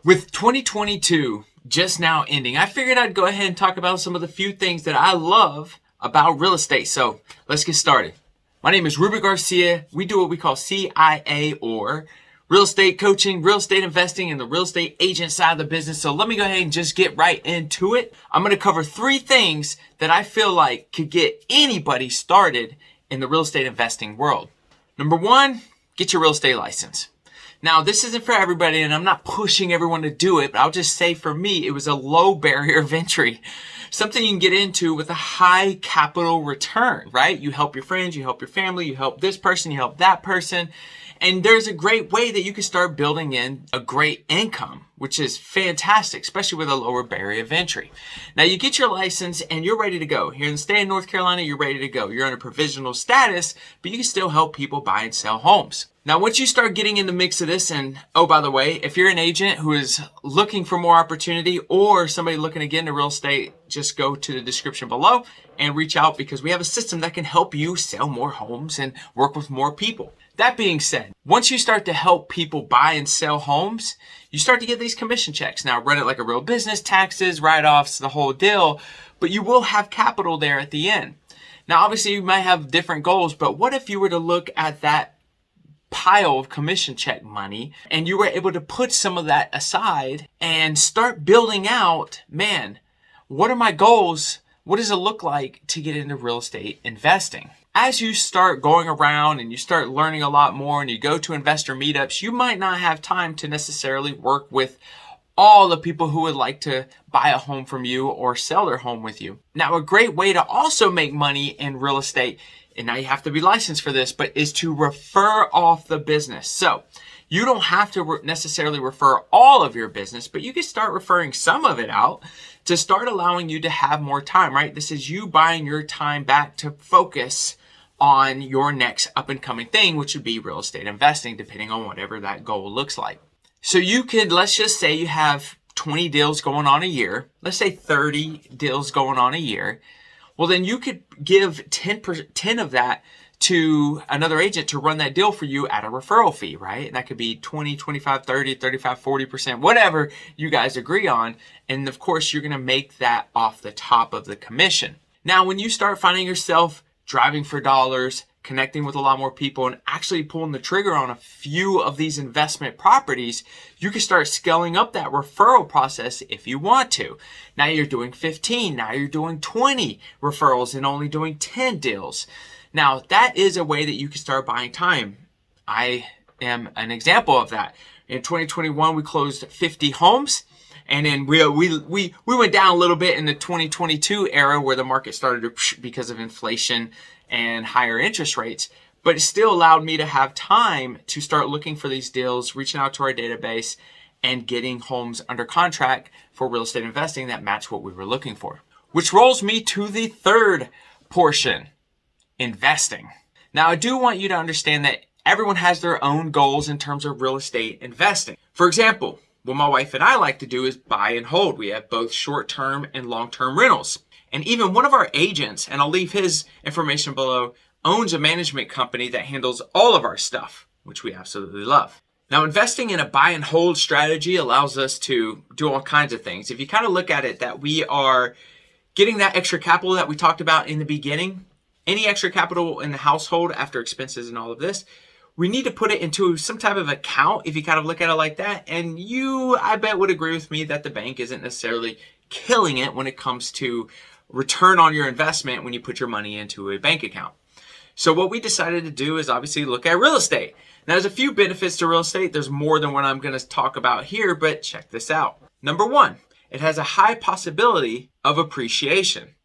With 2022 just now ending, I figured I'd go ahead and talk about some of the few things that I love about real estate. So let's get started. My name is Ruben Garcia. We do what we call CIA, or real estate coaching, real estate investing, and the real estate agent side of the business. So let me go ahead and just get right into it. I'm going to cover 3 things that I feel like could get anybody started in the real estate investing world. Number 1, get your real estate license. Now, this isn't for everybody, and I'm not pushing everyone to do it, but I'll just say for me, it was a low barrier of entry. Something you can get into with a high capital return, right? You help your friends, you help your family, you help this person, you help that person. And there's a great way that you can start building in a great income, which is fantastic, especially with a lower barrier of entry. Now, you get your license and you're ready to go. Here in the state of North Carolina, you're ready to go. You're on a provisional status, but you can still help people buy and sell homes. Now, once you start getting in the mix of this, and oh, by the way, if you're an agent who is looking for more opportunity or somebody looking to get into real estate, just go to the description below and reach out, because we have a system that can help you sell more homes and work with more people. That being said, once you start to help people buy and sell homes, you start to get these commission checks. Now, run it like a real business, taxes, write-offs, the whole deal, but you will have capital there at the end. Now, obviously, you might have different goals, but what if you were to look at that pile of commission check money and you were able to put some of that aside and start building out, man, what are my goals? What does it look like to get into real estate investing? As you start going around and you start learning a lot more and you go to investor meetups, you might not have time to necessarily work with all the people who would like to buy a home from you or sell their home with you. Now, a great way to also make money in real estate, and now you have to be licensed for this, but is to refer off the business. So you don't have to necessarily refer all of your business, but you can start referring some of it out to start allowing you to have more time, right? This is you buying your time back to focus on your next up and coming thing, which would be real estate investing, depending on whatever that goal looks like. So you could, let's just say you have 20 deals going on a year. Let's say 30 deals going on a year. Well, then you could give 10 of that to another agent to run that deal for you at a referral fee, right? And that could be 20, 25, 30, 35, 40%, whatever you guys agree on. And of course, you're going to make that off the top of the commission. Now, when you start finding yourself driving for dollars, connecting with a lot more people, and actually pulling the trigger on a few of these investment properties, you can start scaling up that referral process if you want to. Now you're doing 15, now you're doing 20 referrals and only doing 10 deals. Now that is a way that you can start buying time. I am an example of that. In 2021, we closed 50 homes. And then we went down a little bit in the 2022 era where the market started to because of inflation and higher interest rates. But it still allowed me to have time to start looking for these deals, reaching out to our database, and getting homes under contract for real estate investing that match what we were looking for. Which rolls me to the third portion, investing. Now, I do want you to understand that everyone has their own goals in terms of real estate investing. For example, what my wife and I like to do is buy and hold. We have both short-term and long-term rentals. And even one of our agents, and I'll leave his information below, owns a management company that handles all of our stuff, which we absolutely love. Now, investing in a buy and hold strategy allows us to do all kinds of things. If you kind of look at it that we are getting that extra capital that we talked about in the beginning, any extra capital in the household after expenses and all of this, we need to put it into some type of account if you kind of look at it like that. And you, I bet, would agree with me that the bank isn't necessarily killing it when it comes to return on your investment when you put your money into a bank account. So what we decided to do is obviously look at real estate. Now, there's a few benefits to real estate. There's more than what I'm going to talk about here, but check this out. Number 1, it has a high possibility of appreciation.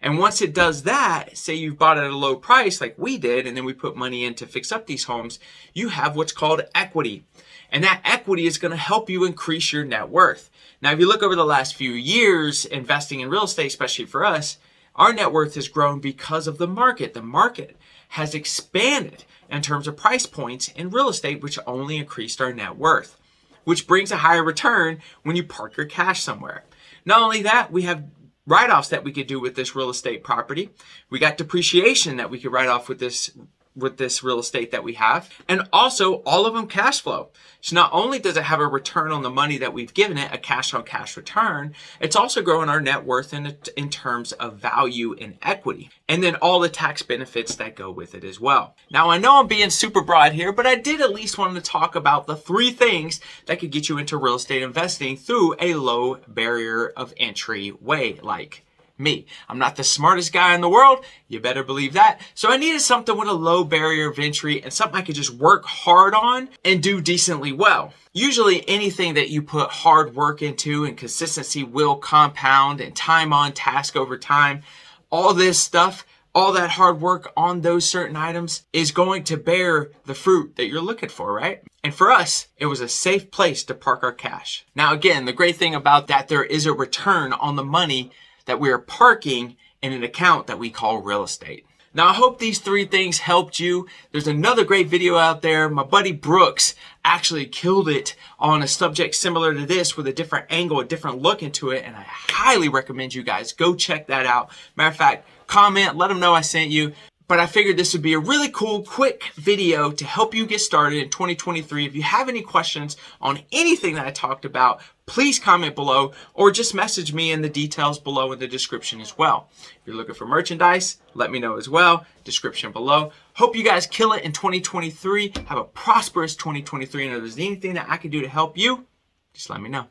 And once it does that, say you've bought at a low price like we did, and then we put money in to fix up these homes, you have what's called equity. And that equity is going to help you increase your net worth. Now, if you look over the last few years investing in real estate, especially for us, our net worth has grown because of the market. The market has expanded in terms of price points in real estate, which only increased our net worth, which brings a higher return when you park your cash somewhere. Not only that, we have write-offs that we could do with this real estate property. We got depreciation that we could write off with this with this real estate that we have. And also all of them cash flow. So not only does it have a return on the money that we've given it, a cash on cash return, it's also growing our net worth in terms of value and equity. And then all the tax benefits that go with it as well. Now I know I'm being super broad here, but I did at least want to talk about the 3 things that could get you into real estate investing through a low barrier of entry way, like me. I'm not the smartest guy in the world. You better believe that. So I needed something with a low barrier of entry and something I could just work hard on and do decently well. Usually anything that you put hard work into and consistency will compound, and time on task over time, all this stuff, all that hard work on those certain items is going to bear the fruit that you're looking for, right? And for us, it was a safe place to park our cash. Now, again, the great thing about that, there is a return on the money that we are parking in an account that we call real estate. Now, I hope these 3 things helped you. There's another great video out there. My buddy Brooks actually killed it on a subject similar to this with a different angle, a different look into it. And I highly recommend you guys go check that out. Matter of fact, comment, let them know I sent you. But I figured this would be a really cool, quick video to help you get started in 2023. If you have any questions on anything that I talked about, please comment below or just message me in the details below in the description as well. If you're looking for merchandise, let me know as well. Description below. Hope you guys kill it in 2023. Have a prosperous 2023. And if there's anything that I can do to help you, just let me know.